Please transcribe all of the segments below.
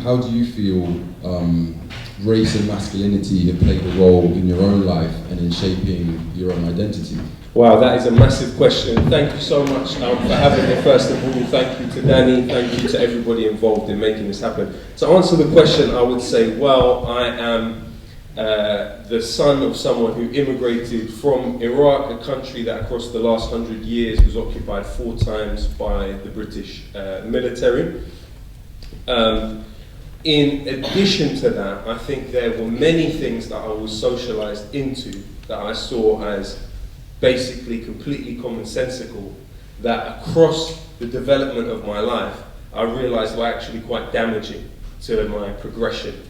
how do you feel race and masculinity have played a role in your own life and in shaping your own identity? Wow, that is a massive question. Thank you so much for having me, first of all. Thank you to Danny, thank you to everybody involved in making this happen. To answer the question, I would say, well, I am the son of someone who immigrated from Iraq, a country that across the last 100 years was occupied 4 times by the British military. In addition to that, I think there were many things that I was socialized into that I saw as basically completely commonsensical, that across the development of my life, I realized were actually quite damaging to my progression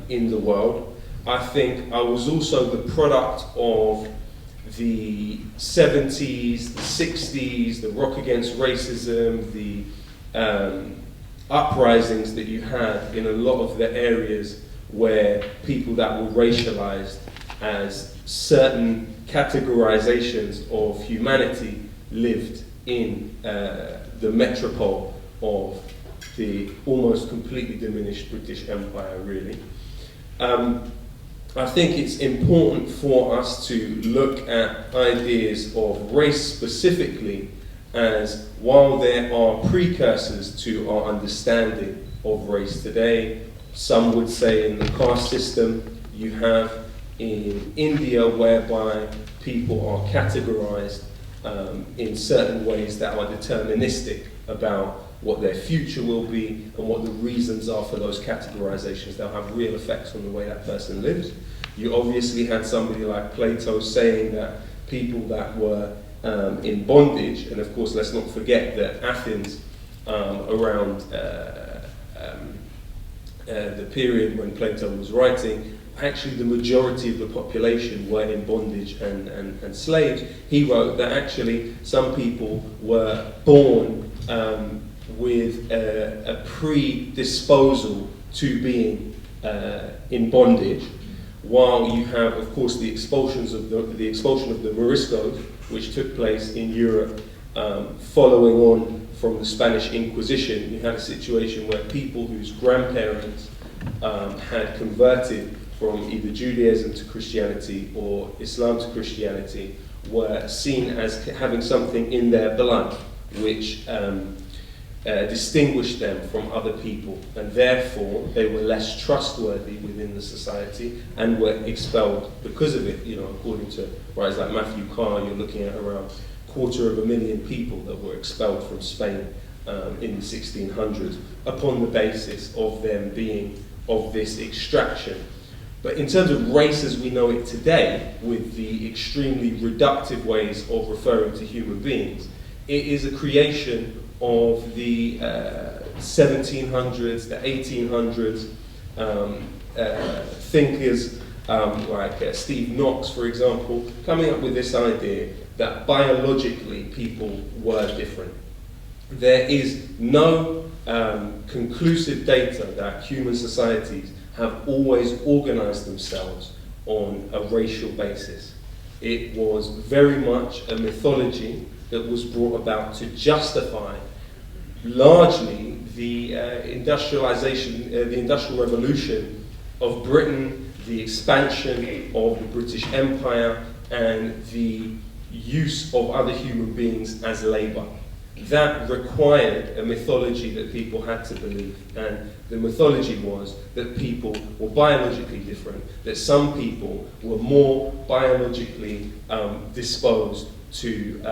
in the world. I think I was also the product of the 70s, the 60s, the rock against racism, the uprisings that you had in a lot of the areas where people that were racialized as certain categorizations of humanity lived in the metropole of the almost completely diminished British Empire, really. I think it's important for us to look at ideas of race specifically as, while there are precursors to our understanding of race today, some would say in the caste system you have in India, whereby people are categorized in certain ways that are deterministic about what their future will be and what the reasons are for those categorizations. They'll have real effects on the way that person lives. You obviously had somebody like Plato saying that people that were in bondage, and of course let's not forget that Athens around the period when Plato was writing, actually the majority of the population were in bondage and slaves. He wrote that actually some people were born with a predisposal to being in bondage, while you have, of course, the expulsion of the Moriscos, which took place in Europe following on from the Spanish Inquisition. You had a situation where people whose grandparents had converted from either Judaism to Christianity or Islam to Christianity were seen as having something in their blood which distinguished them from other people, and therefore they were less trustworthy within the society and were expelled because of it. You know, according to writers like Matthew Carr, you're looking at around 250,000 people that were expelled from Spain in the 1600s upon the basis of them being of this extraction. But in terms of race as we know it today, with the extremely reductive ways of referring to human beings, it is a creation of the 1700s, the 1800s, thinkers like Steve Knox, for example, coming up with this idea that biologically people were different. There is no conclusive data that human societies have always organized themselves on a racial basis. It was very much a mythology that was brought about to justify largely the industrialization, the Industrial Revolution of Britain, the expansion of the British Empire, and the use of other human beings as labor. That required a mythology that people had to believe, and the mythology was that people were biologically different, that some people were more biologically disposed to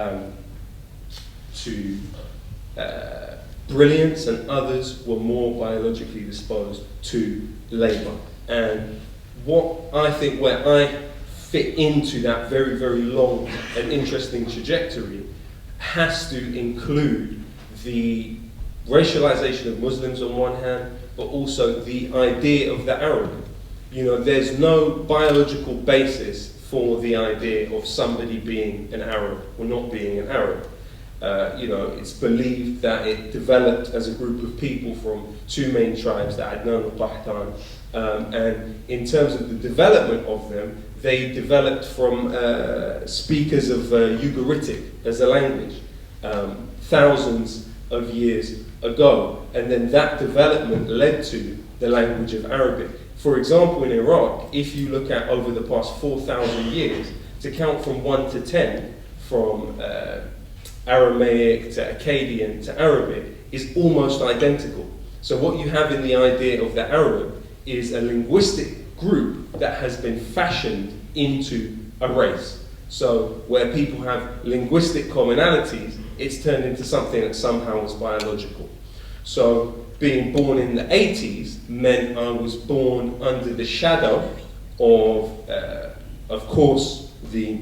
brilliance, and others were more biologically disposed to labor. And what I think, where I fit into that very, very long and interesting trajectory, has to include the racialization of Muslims on one hand, but also the idea of the Arab. You know, there's no biological basis for the idea of somebody being an Arab or not being an Arab. You know, it's believed that it developed as a group of people from 2 main tribes, the Adnan and Qahtan, and in terms of the development of them, they developed from speakers of Ugaritic as a language, thousands of years ago, and then that development led to the language of Arabic. For example, in Iraq, if you look at over the past 4,000 years, to count from 1 to 10, from Aramaic to Akkadian to Arabic, is almost identical. So what you have in the idea of the Arab is a linguistic group that has been fashioned into a race. So where people have linguistic commonalities, it's turned into something that somehow is biological. So being born in the 80s meant I was born under the shadow of course, the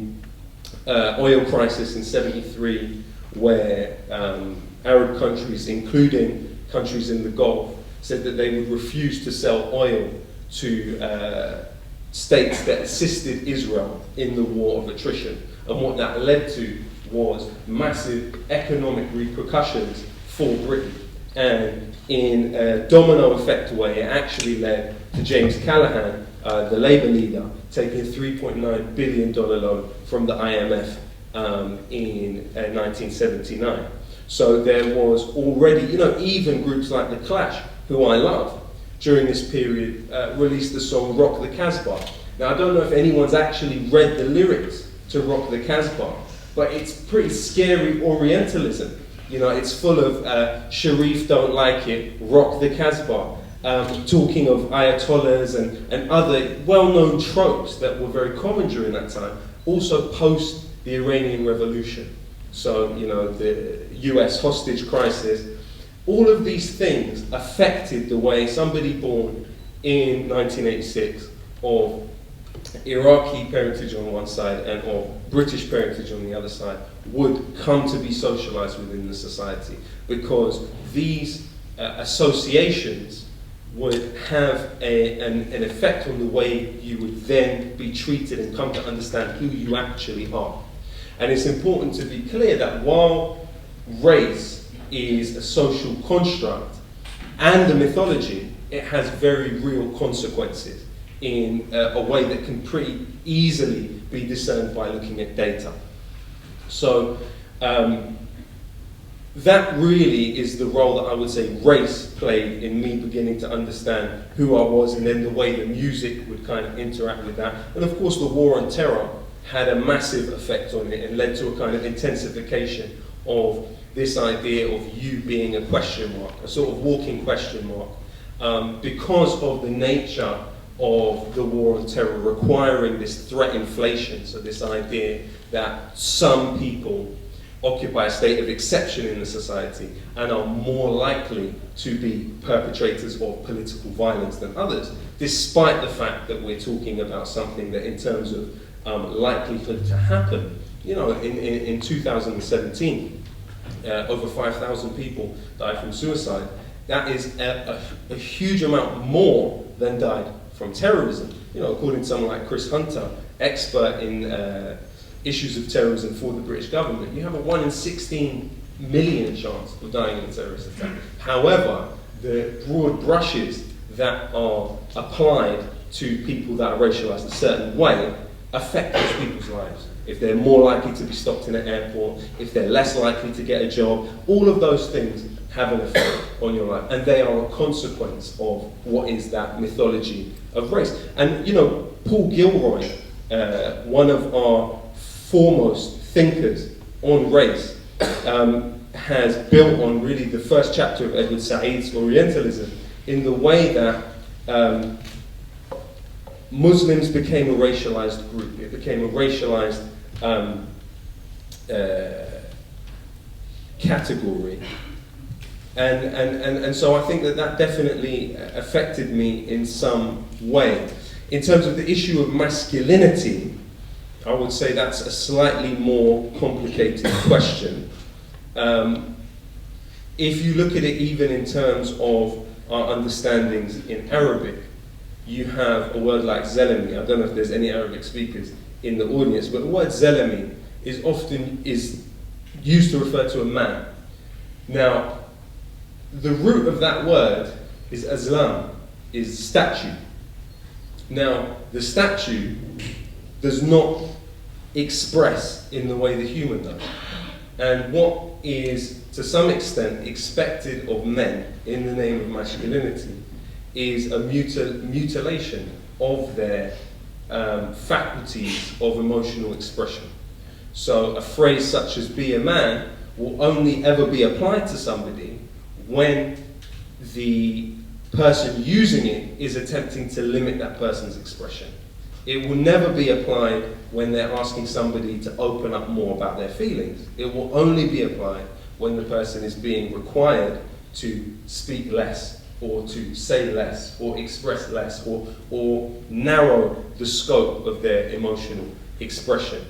oil crisis in '73, where Arab countries, including countries in the Gulf, said that they would refuse to sell oil to states that assisted Israel in the war of attrition. And what that led to was massive economic repercussions for Britain. And in a domino effect way, it actually led to James Callaghan, the Labour leader, taking a $3.9 billion loan from the IMF in 1979. So there was already, even groups like The Clash, who I love, during this period, released the song Rock the Casbah. Now, I don't know if anyone's actually read the lyrics to Rock the Casbah, but it's pretty scary Orientalism. It's full of Sharif don't like it, rock the Casbah, talking of ayatollahs and other well-known tropes that were very common during that time, also post the Iranian Revolution. So, the US hostage crisis, all of these things affected the way somebody born in 1986 of Iraqi parentage on one side and of British parentage on the other side would come to be socialized within the society, because these associations would have an effect on the way you would then be treated and come to understand who you actually are. And it's important to be clear that while race is a social construct and a mythology, it has very real consequences in a way that can pretty easily be discerned by looking at data. So that really is the role that I would say race played in me beginning to understand who I was, and then the way the music would kind of interact with that. And of course the war on terror had a massive effect on it and led to a kind of intensification of this idea of you being a question mark, a sort of walking question mark, because of the nature of the war on terror requiring this threat inflation, so this idea that some people occupy a state of exception in the society and are more likely to be perpetrators of political violence than others, despite the fact that we're talking about something that in terms of likelihood to happen, in 2017, over 5,000 people died from suicide. That is a huge amount more than died from terrorism. According to someone like Chris Hunter, expert in issues of terrorism for the British government, you have a 1 in 16 million chance of dying in a terrorist attack. However, the broad brushes that are applied to people that are racialized a certain way affect those people's lives. If they're more likely to be stopped in an airport, if they're less likely to get a job, all of those things have an effect on your life, and they are a consequence of what is that mythology of race. And Paul Gilroy, one of our foremost thinkers on race, has built on really the first chapter of Edward Said's Orientalism in the way that Muslims became a racialized group. It became a racialized category. And so I think that definitely affected me in some way. In terms of the issue of masculinity, I would say that's a slightly more complicated question. If you look at it even in terms of our understandings in Arabic, you have a word like zelami. I don't know if there's any Arabic speakers in the audience, but the word zelami is often used to refer to a man. Now, the root of that word is azlam, is statue. Now, the statue does not express in the way the human does. And what is to some extent, expected of men in the name of masculinity is a mutilation of their faculties of emotional expression. So a phrase such as "be a man" will only ever be applied to somebody when the person using it is attempting to limit that person's expression. It will never be applied when they're asking somebody to open up more about their feelings. It will only be applied when the person is being required to speak less, or to say less, or express less, or narrow the scope of their emotional expression.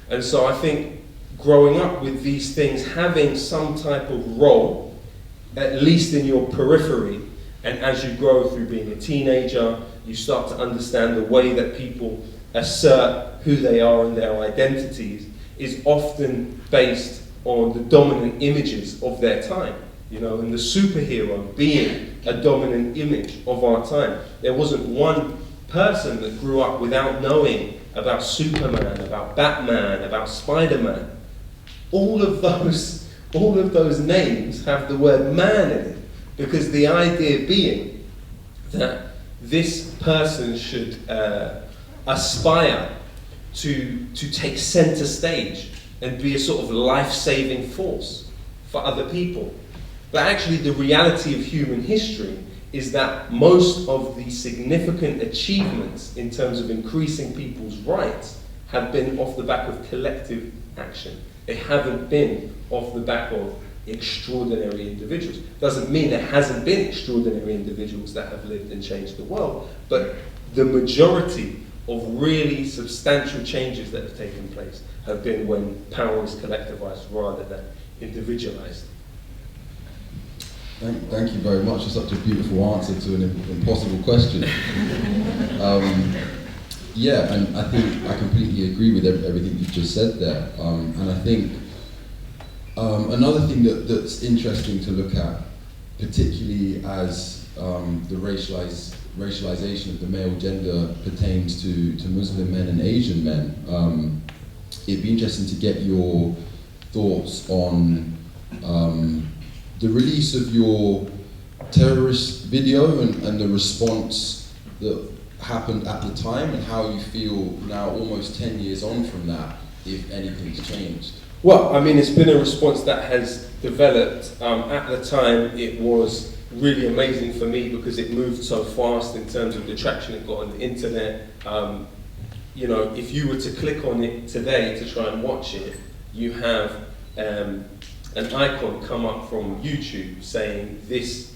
And so I think growing up with these things having some type of role, at least in your periphery, and as you grow through being a teenager, you start to understand the way that people assert who they are and their identities is often based on the dominant images of their time. You know, and the superhero being a dominant image of our time. There wasn't one person that grew up without knowing about Superman, about Batman, about Spider-Man. All of those names have the word man in it, because the idea being that this person should aspire to take center stage and be a sort of life-saving force for other people. But actually the reality of human history is that most of the significant achievements in terms of increasing people's rights have been off the back of collective action. They haven't been off the back of extraordinary individuals. Doesn't mean there hasn't been extraordinary individuals that have lived and changed the world, but the majority of really substantial changes that have taken place have been when power is collectivized rather than individualized. Thank you very much for such a beautiful answer to an impossible question. Yeah, and I think I completely agree with everything you've just said there. And I think another thing that's interesting to look at, particularly as the racialization of the male gender pertains to Muslim men and Asian men, it'd be interesting to get your thoughts on the release of your terrorist video and the response that happened at the time, and how you feel now, almost 10 years on from that, if anything's changed. Well, I mean, it's been a response that has developed. At the time, it was really amazing for me because it moved so fast in terms of the traction it got on the internet. You know, if you were to click on it today to try and watch it, you have an icon come up from YouTube saying this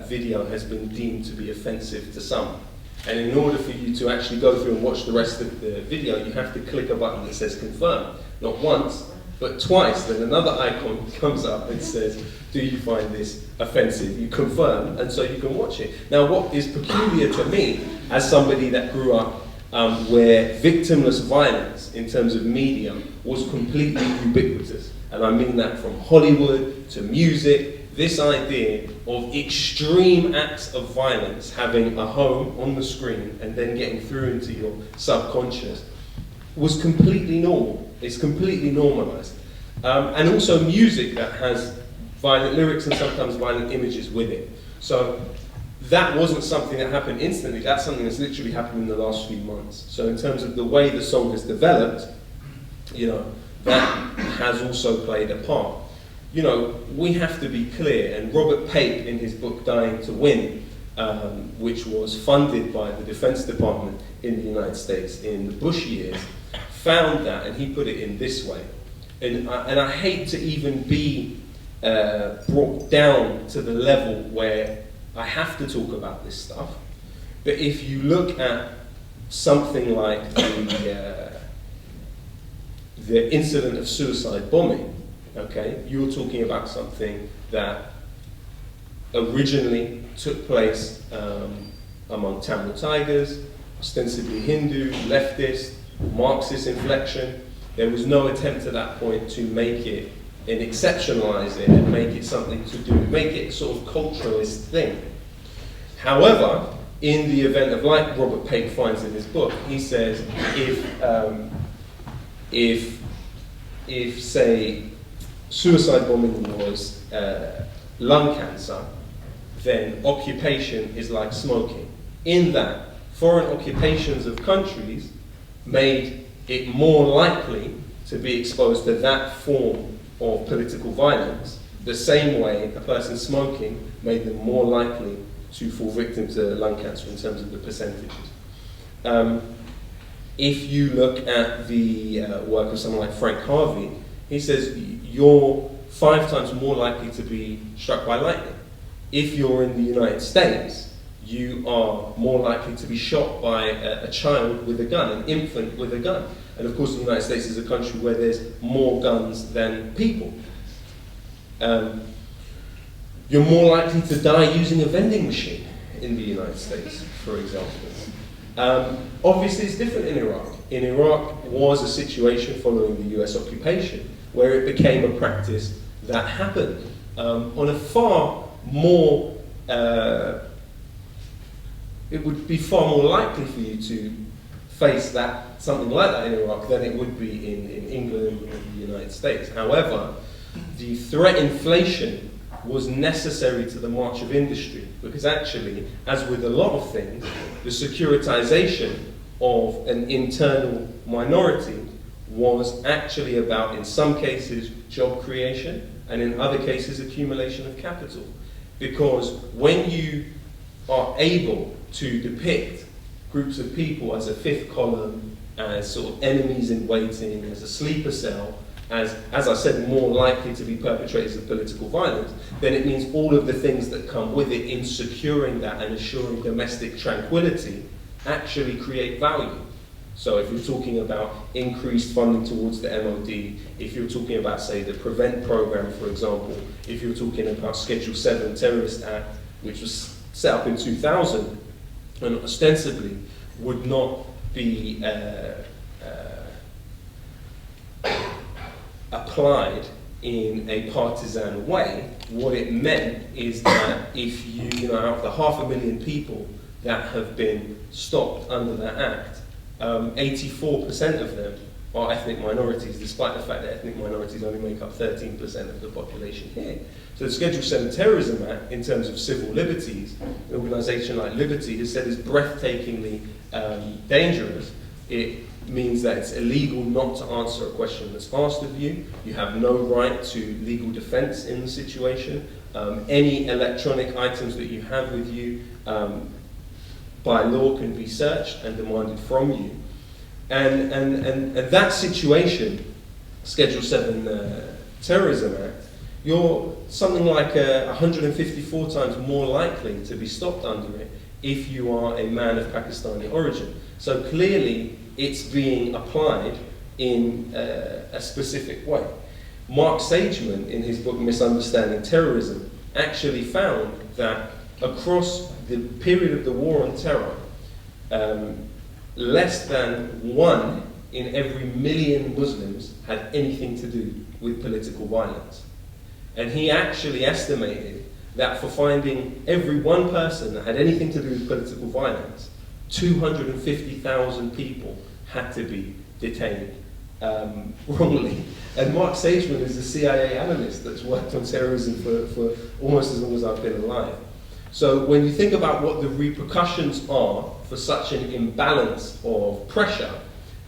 video has been deemed to be offensive to some. And in order for you to actually go through and watch the rest of the video, you have to click a button that says confirm. Not once, but twice. Then another icon comes up and says, do you find this offensive? You confirm, and so you can watch it. Now, what is peculiar to me, as somebody that grew up where victimless violence in terms of media was completely ubiquitous, and I mean that from Hollywood to music, this idea of extreme acts of violence having a home on the screen and then getting through into your subconscious was completely normal. It's completely normalized. And also music that has violent lyrics and sometimes violent images with it. So that wasn't something that happened instantly. That's something that's literally happened in the last few months. So in terms of the way the song has developed, you know, that has also played a part. You know, we have to be clear, and Robert Pape in his book Dying to Win, which was funded by the Defense Department in the United States in the Bush years, found that, and he put it in this way, and I hate to even be brought down to the level where I have to talk about this stuff, but if you look at something like the incident of suicide bombing, okay, you're talking about something that originally took place among Tamil Tigers, ostensibly Hindu, leftist, Marxist inflection. There was no attempt at that point to make it and exceptionalize it and make it something to do, make it a sort of culturalist thing. However, in the event of, like Robert Pape finds in his book, he says if say suicide bombing was lung cancer, then occupation is like smoking. In that, foreign occupations of countries made it more likely to be exposed to that form of political violence, the same way a person smoking made them more likely to fall victim to lung cancer in terms of the percentages. If you look at the work of someone like Frank Harvey, he says you're 5 times more likely to be struck by lightning. If you're in the United States, you are more likely to be shot by a child with a gun, an infant with a gun. And of course the United States is a country where there's more guns than people. You're more likely to die using a vending machine in the United States, for example. Obviously it's different in Iraq. In Iraq was a situation following the US occupation where it became a practice that happened on a far more, it would be far more likely for you to face that, something like that in Iraq than it would be in England or the United States. However, the threat inflation was necessary to the march of industry because actually, as with a lot of things, the securitization of an internal minority was actually about, in some cases, job creation and in other cases, accumulation of capital. Because when you are able to depict groups of people as a fifth column, as sort of enemies in waiting, as a sleeper cell, as I said, more likely to be perpetrators of political violence, then it means all of the things that come with it in securing that and assuring domestic tranquility actually create value. So if you're talking about increased funding towards the MOD, if you're talking about, say, the PREVENT program, for example, if you're talking about Schedule 7 Terrorist Act, which was set up in 2000, and ostensibly would not be applied in a partisan way, what it meant is that if you know, out of the 500,000 people that have been stopped under that act, 84% of them are ethnic minorities, despite the fact that ethnic minorities only make up 13% of the population here. So the Schedule 7 Terrorism Act, in terms of civil liberties, an organisation like Liberty has said is breathtakingly dangerous. It means that it's illegal not to answer a question that's asked of you. You have no right to legal defence in the situation. Any electronic items that you have with you by law can be searched and demanded from you. And that situation, Schedule 7 Terrorism Act, you're something like 154 times more likely to be stopped under it if you are a man of Pakistani origin. So clearly it's being applied in a specific way. Mark Sageman, in his book Misunderstanding Terrorism, actually found that across the period of the War on Terror, less than 1 in every million Muslims had anything to do with political violence. And he actually estimated that for finding every one person that had anything to do with political violence, 250,000 people had to be detained wrongly. And Mark Sageman is a CIA analyst that's worked on terrorism for almost as long as I've been alive. So when you think about what the repercussions are for such an imbalance of pressure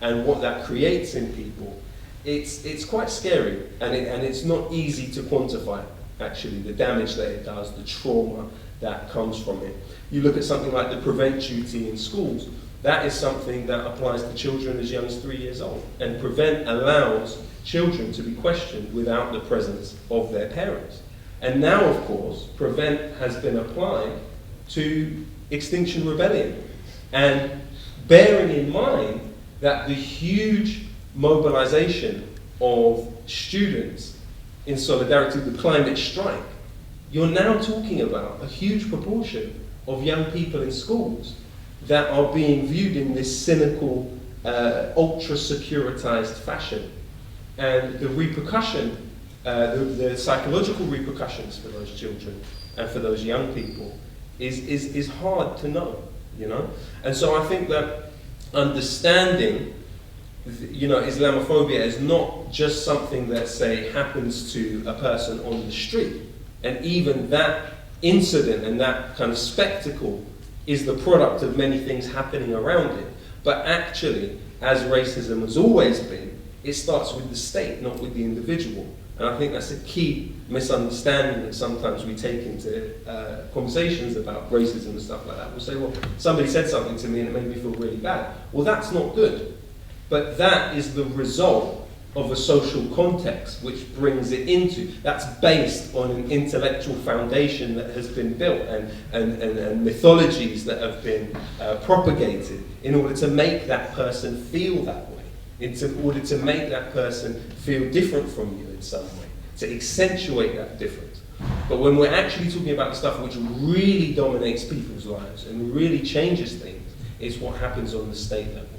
and what that creates in people, it's quite scary, and it's not easy to quantify, actually, the damage that it does, the trauma that comes from it. You look at something like the PREVENT duty in schools. That is something that applies to children as young as 3 years old. And PREVENT allows children to be questioned without the presence of their parents. And now, of course, PREVENT has been applied to Extinction Rebellion. And bearing in mind that the huge mobilization of students in solidarity with the climate strike, you're now talking about a huge proportion of young people in schools that are being viewed in this cynical, ultra-securitized fashion. And the repercussion, the psychological repercussions for those children and for those young people is hard to know, you know? And so I think that understanding Islamophobia is not just something that, say, happens to a person on the street. And even that incident and that kind of spectacle is the product of many things happening around it. But actually, as racism has always been, it starts with the state, not with the individual. And I think that's a key misunderstanding that sometimes we take into conversations about racism and stuff like that. We'll say, well, somebody said something to me and it made me feel really bad. Well, that's not good. But that is the result of a social context which brings it into. That's based on an intellectual foundation that has been built and mythologies that have been propagated in order to make that person feel that way, in order to make that person feel different from you in some way, to accentuate that difference. But when we're actually talking about the stuff which really dominates people's lives and really changes things, it's what happens on the state level.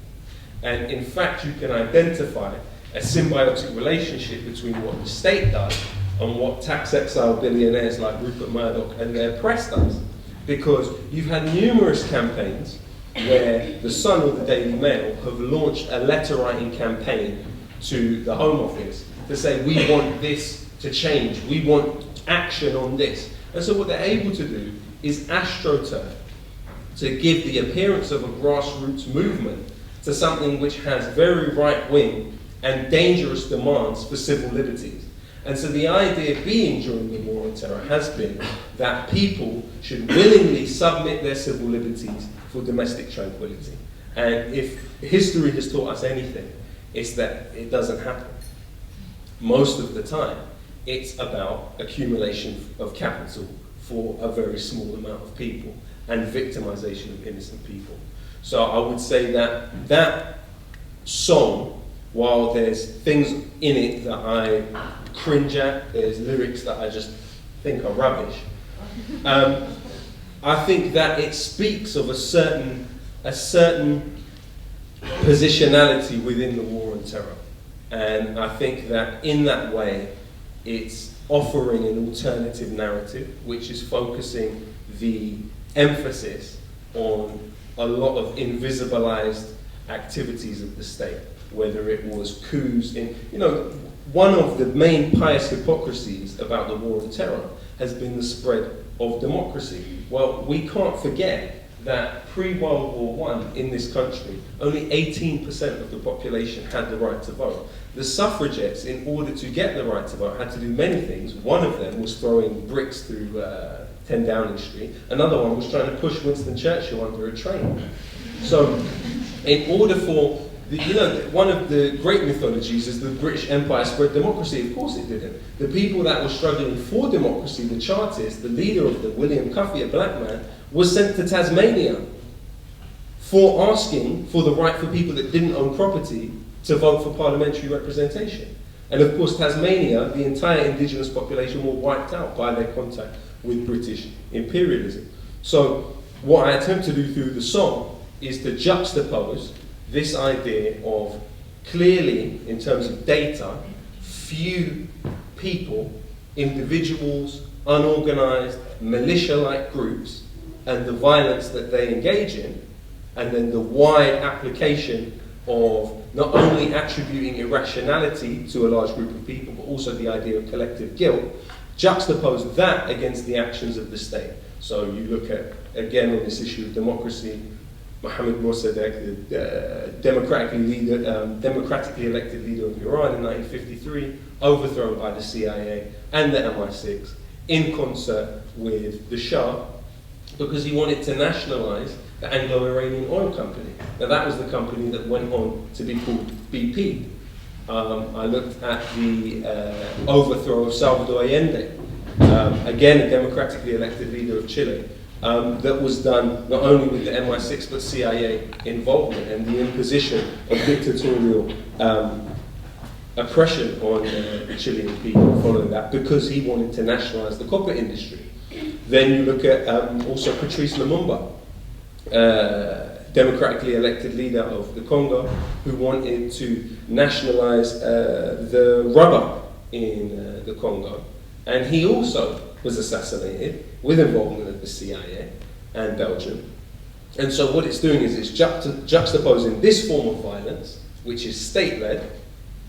And in fact, you can identify a symbiotic relationship between what the state does and what tax exile billionaires like Rupert Murdoch and their press does. Because you've had numerous campaigns where the Sun or the Daily Mail have launched a letter writing campaign to the Home Office to say, we want this to change, we want action on this. And so what they're able to do is astroturf, to give the appearance of a grassroots movement to something which has very right-wing and dangerous demands for civil liberties. And so the idea being during the War on Terror has been that people should willingly submit their civil liberties for domestic tranquility. And if history has taught us anything, it's that it doesn't happen. Most of the time, it's about accumulation of capital for a very small amount of people and victimization of innocent people. So I would say that that song, while there's things in it that I cringe at, there's lyrics that I just think are rubbish, I think that it speaks of a certain positionality within the War on Terror. And I think that in that way, it's offering an alternative narrative, which is focusing the emphasis on a lot of invisibilized activities of the state, whether it was coups in, one of the main pious hypocrisies about the War on Terror has been the spread of democracy. Well, we can't forget that pre-World War I in this country, only 18% of the population had the right to vote. The suffragettes, in order to get the right to vote, had to do many things. One of them was throwing bricks through 10 Downing Street. Another one was trying to push Winston Churchill under a train. So, in order for, one of the great mythologies is the British Empire spread democracy. Of course it didn't. The people that were struggling for democracy, the Chartists, the leader of them, William Cuffy, a black man, was sent to Tasmania for asking for the right for people that didn't own property to vote for parliamentary representation. And of course, Tasmania, the entire indigenous population were wiped out by their contact with British imperialism. So what I attempt to do through the song is to juxtapose this idea of clearly, in terms of data, few people, individuals, unorganized, militia-like groups, and the violence that they engage in, and then the wide application of not only attributing irrationality to a large group of people, but also the idea of collective guilt, juxtapose that against the actions of the state. So you look at, again, on this issue of democracy, Mohammad Mossadegh, the democratically elected leader of Iran in 1953, overthrown by the CIA and the MI6, in concert with the Shah, because he wanted to nationalize the Anglo-Iranian Oil Company. Now that was the company that went on to be called BP. I looked at the overthrow of Salvador Allende, again a democratically elected leader of Chile, that was done not only with the MI6 but CIA involvement and the imposition of dictatorial oppression on the Chilean people following that, because he wanted to nationalize the copper industry. Then you look at also Patrice Lumumba, democratically elected leader of the Congo, who wanted to nationalize the rubber in the Congo. And he also was assassinated with involvement of the CIA and Belgium. And so what it's doing is it's juxtaposing this form of violence which is state-led,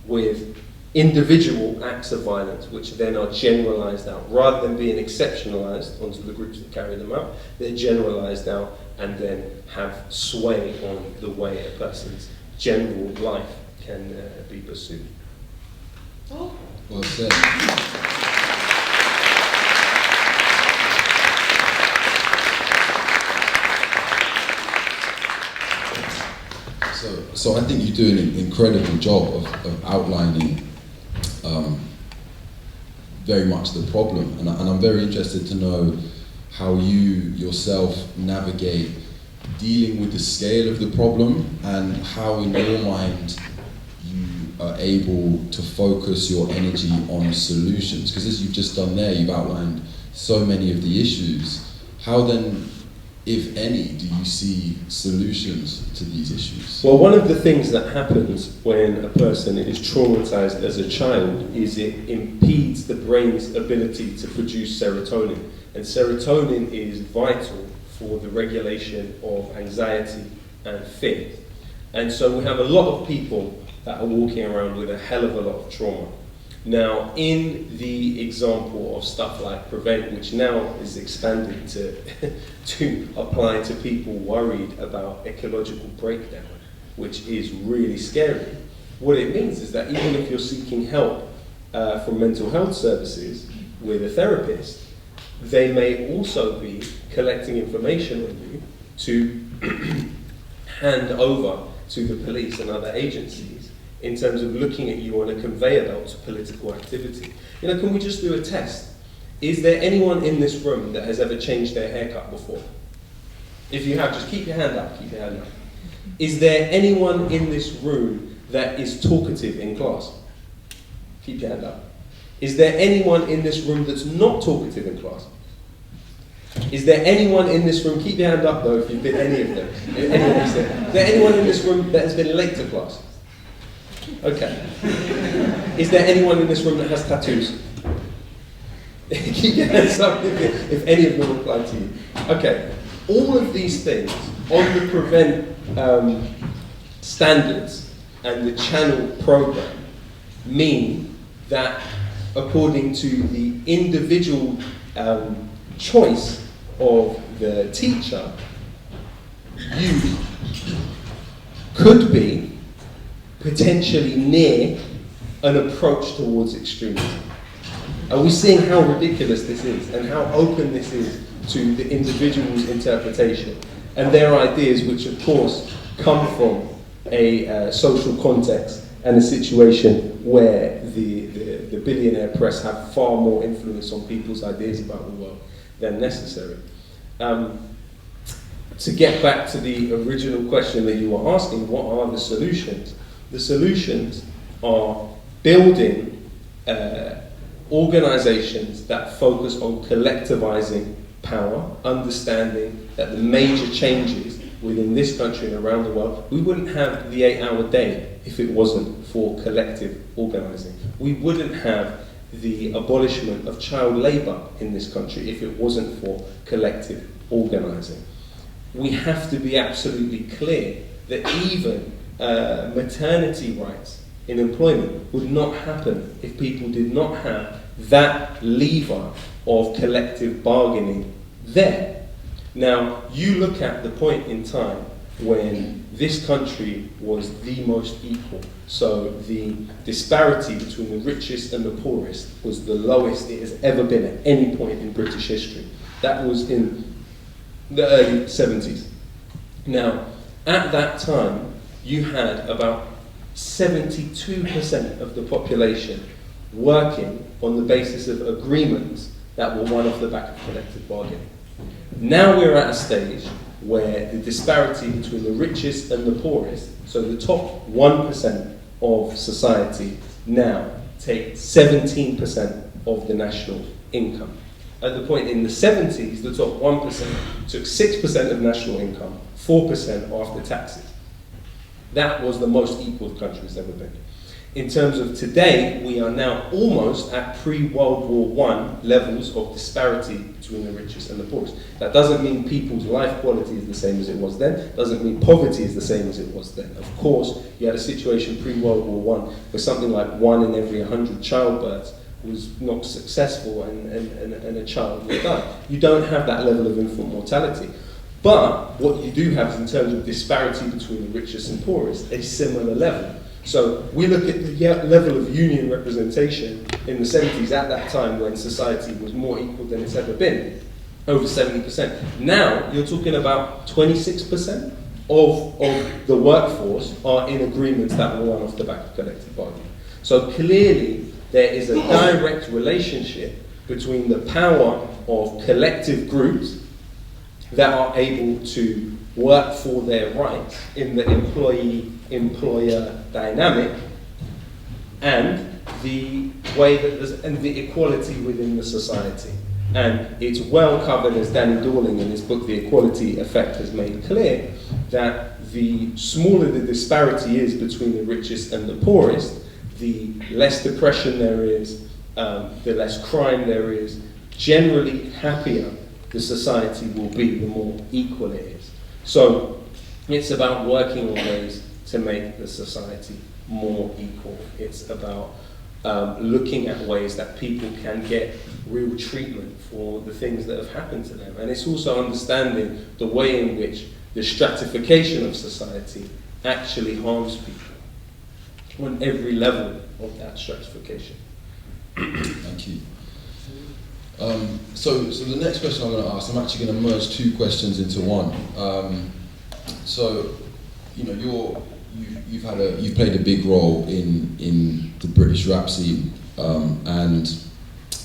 with individual acts of violence, which then are generalized out. Rather than being exceptionalized onto the groups that carry them out, they're generalized out and then have sway on the way a person's general life can be pursued. Well said. So I think you do an incredible job of outlining very much the problem, and I'm very interested to know how you yourself navigate dealing with the scale of the problem and how in your mind you are able to focus your energy on solutions. Because as you've just done there, you've outlined so many of the issues. How then, if any, do you see solutions to these issues? Well, one of the things that happens when a person is traumatized as a child is it impedes the brain's ability to produce serotonin. And serotonin is vital for the regulation of anxiety and fear. And so we have a lot of people that are walking around with a hell of a lot of trauma. Now, in the example of stuff like Prevent, which now is expanded to apply to people worried about ecological breakdown, which is really scary, what it means is that even if you're seeking help from mental health services with a therapist, they may also be collecting information on you to hand over to the police and other agencies in terms of looking at you on a conveyor belt to political activity. You know, can we just do a test? Is there anyone in this room that has ever changed their haircut before? If you have, just keep your hand up, keep your hand up. Is there anyone in this room that is talkative in class? Keep your hand up. Is there anyone in this room that's not talkative in class? Is there anyone in this room, keep your hand up though if you've been any of them. Is there anyone in this room that has been late to class? Okay. Is there anyone in this room that has tattoos? Keep your hands up if any of them apply to you. Okay. All of these things on the Prevent standards and the channel program mean that according to the individual choice of the teacher, you could be potentially near an approach towards extremism. Are we seeing how ridiculous this is and how open this is to the individual's interpretation and their ideas, which of course come from a social context and a situation where the billionaire press have far more influence on people's ideas about the world than necessary. To get back to the original question that you were asking, what are the solutions? The solutions are building organizations that focus on collectivizing power, understanding that the major changes within this country and around the world, we wouldn't have the 8-hour day if it wasn't for collective organizing. We wouldn't have the abolishment of child labor in this country if it wasn't for collective organizing. We have to be absolutely clear that even maternity rights in employment would not happen if people did not have that lever of collective bargaining there. Now, you look at the point in time when this country was the most equal. So the disparity between the richest and the poorest was the lowest it has ever been at any point in British history. That was in the early 70s. Now, at that time, you had about 72% of the population working on the basis of agreements that were won off the back of collective bargaining. Now we're at a stage where the disparity between the richest and the poorest, so the top 1% of society, now take 17% of the national income. At the point in the 70s, the top 1% took 6% of national income, 4% after taxes. That was the most equal the country has ever been. In terms of today, we are now almost at pre-World War I levels of disparity between the richest and the poorest. That doesn't mean people's life quality is the same as it was then. Doesn't mean poverty is the same as it was then. Of course, you had a situation pre-World War I where something like 1 in every 100 childbirths was not successful and a child will die. You don't have that level of infant mortality. But what you do have is, in terms of disparity between the richest and poorest, a similar level. So we look at the level of union representation in the 70s, at that time when society was more equal than it's ever been, over 70%. Now you're talking about 26% of the workforce are in agreements that will run off the back of collective bargaining. So clearly there is a direct relationship between the power of collective groups that are able to work for their rights in the employee-employer dynamic, and the way that and the equality within the society. And it's well covered, as Danny Dorling in his book The Equality Effect has made clear, that the smaller the disparity is between the richest and the poorest, the less depression there is, the less crime there is, generally happier the society will be, the more equal it is. So it's about working on ways to make the society more equal. It's about looking at ways that people can get real treatment for the things that have happened to them. And it's also understanding the way in which the stratification of society actually harms people on every level of that stratification. Thank you. So the next question I'm going to ask, I'm actually going to merge two questions into one. So, you know, you've played a big role in the British rap scene, and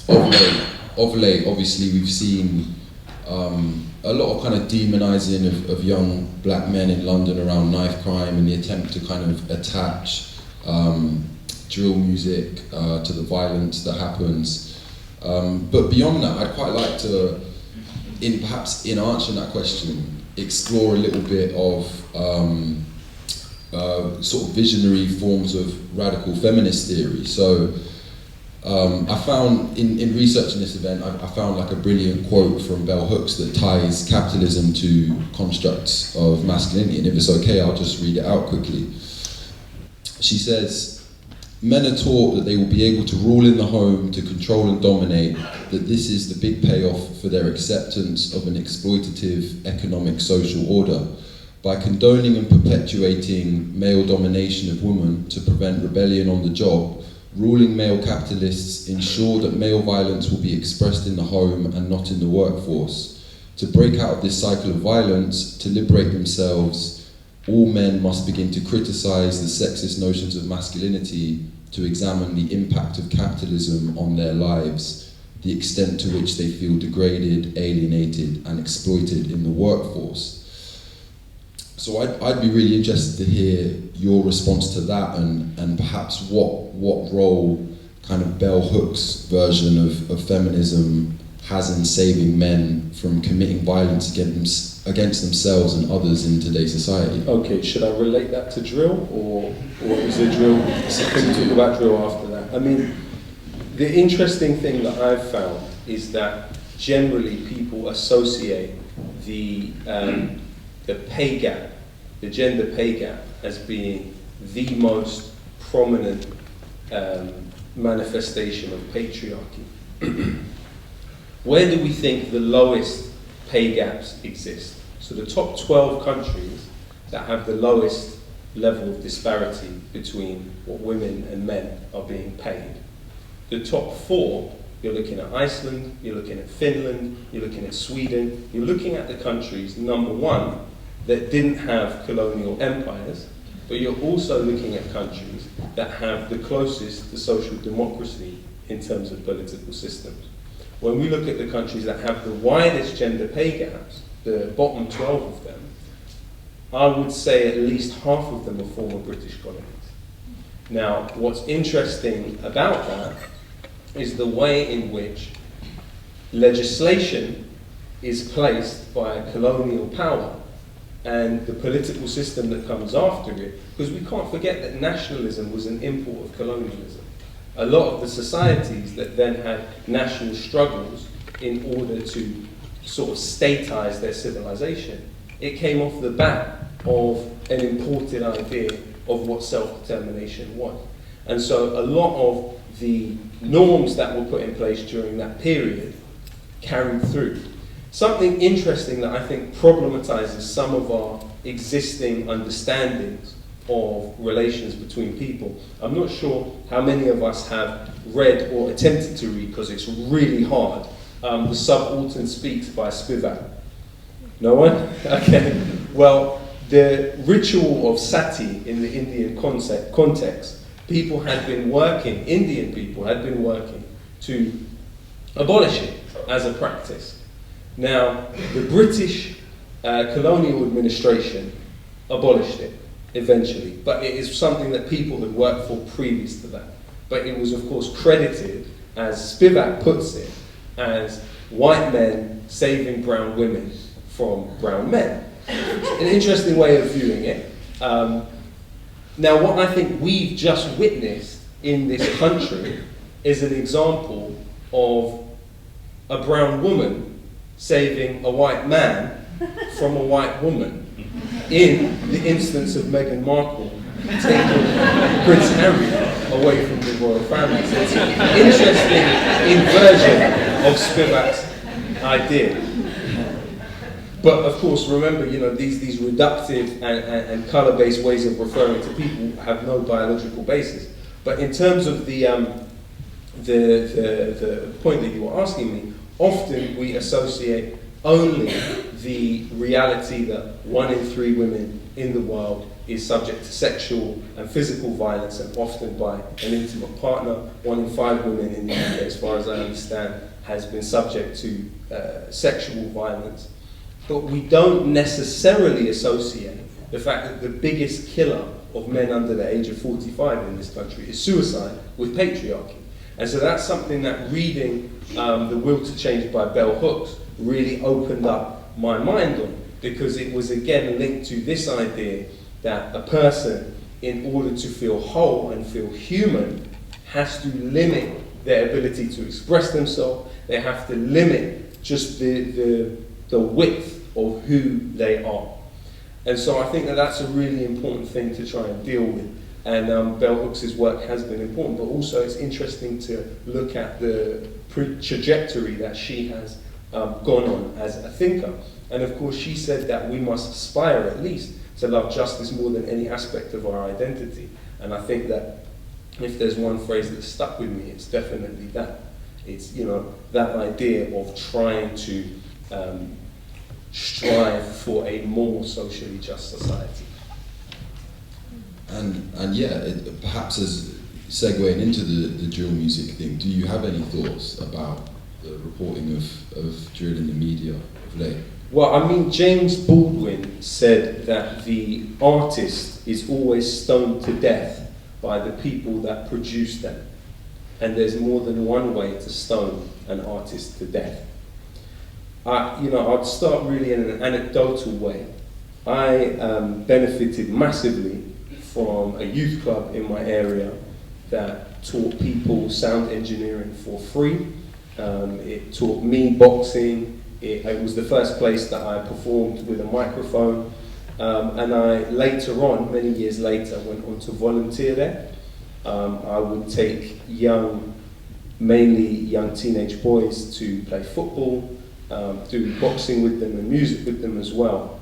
of late, obviously, we've seen a lot of kind of demonising of young black men in London around knife crime and the attempt to kind of attach drill music to the violence that happens. But beyond that, I'd quite like to, perhaps in answering that question, explore a little bit of sort of visionary forms of radical feminist theory. So I found, in researching this event, I found like a brilliant quote from Bell Hooks that ties capitalism to constructs of masculinity, and if it's okay, I'll just read it out quickly. She says, "Men are taught that they will be able to rule in the home, to control and dominate, that this is the big payoff for their acceptance of an exploitative economic social order. By condoning and perpetuating male domination of women to prevent rebellion on the job, ruling male capitalists ensure that male violence will be expressed in the home and not in the workforce. To break out of this cycle of violence, to liberate themselves, all men must begin to criticize the sexist notions of masculinity, to examine the impact of capitalism on their lives, the extent to which they feel degraded, alienated, and exploited in the workforce." So I'd be really interested to hear your response to that, and perhaps what role kind of Bell Hooks' version of feminism has in saving men from committing violence against themselves and others in today's society. Okay, should I relate that to drill, or is the drill, can we talk about drill after that? I mean, the interesting thing that I've found is that generally people associate the pay gap, the gender pay gap, as being the most prominent manifestation of patriarchy. Where do we think the lowest pay gaps exist? So the top 12 countries that have the lowest level of disparity between what women and men are being paid. The top 4, you're looking at Iceland, you're looking at Finland, you're looking at Sweden, you're looking at the countries, number 1, that didn't have colonial empires, but you're also looking at countries that have the closest to social democracy in terms of political systems. When we look at the countries that have the widest gender pay gaps, the bottom 12 of them, I would say at least half of them are former British colonies. Now, what's interesting about that is the way in which legislation is placed by a colonial power and the political system that comes after it, because we can't forget that nationalism was an import of colonialism. A lot of the societies that then had national struggles in order to sort of statize their civilization, it came off the back of an imported idea of what self-determination was. And so a lot of the norms that were put in place during that period carried through. Something interesting that I think problematizes some of our existing understandings of relations between people. I'm not sure how many of us have read or attempted to read, because it's really hard, The Subaltern Speaks by Spivak. No one? Okay. Well, the ritual of sati in the Indian context, people had been working, Indian people had been working to abolish it as a practice. Now, the British colonial administration abolished it eventually, but it is something that people had worked for previous to that. But it was, of course, credited, as Spivak puts it, as white men saving brown women from brown men. An interesting way of viewing it. Now, what I think we've just witnessed in this country is an example of a brown woman saving a white man from a white woman, in the instance of Meghan Markle taking Prince Harry away from the royal family. So it's an interesting inversion of Spivak's idea. But of course, remember, these reductive and colour-based ways of referring to people have no biological basis. But in terms of the point that you were asking me, often we associate only the reality that 1 in 3 women in the world is subject to sexual and physical violence, and often by an intimate partner. 1 in 5 women in the UK, as far as I understand, has been subject to sexual violence. But we don't necessarily associate the fact that the biggest killer of men under the age of 45 in this country is suicide with patriarchy. And so that's something that reading The Will to Change by Bell Hooks really opened up my mind on, because it was again linked to this idea that a person, in order to feel whole and feel human, has to limit their ability to express themselves. They have to limit just the width of who they are. And so I think that that's a really important thing to try and deal with. And Bell Hooks' work has been important, but also it's interesting to look at the trajectory that she has gone on as a thinker. And of course, she said that we must aspire at least to love justice more than any aspect of our identity. And I think that if there's one phrase that stuck with me, it's definitely that. It's, that idea of trying to strive for a more socially just society. And yeah, perhaps as segueing into the drill music thing, do you have any thoughts about the reporting of drill in the media of late? Well, I mean, James Baldwin said that the artist is always stoned to death by the people that produce them. And there's more than one way to stone an artist to death. I'd start really in an anecdotal way. I benefited massively from a youth club in my area that taught people sound engineering for free. It taught me boxing. It was the first place that I performed with a microphone. And I later on, many years later, went on to volunteer there. I would take mainly young teenage boys to play football, do boxing with them and music with them as well.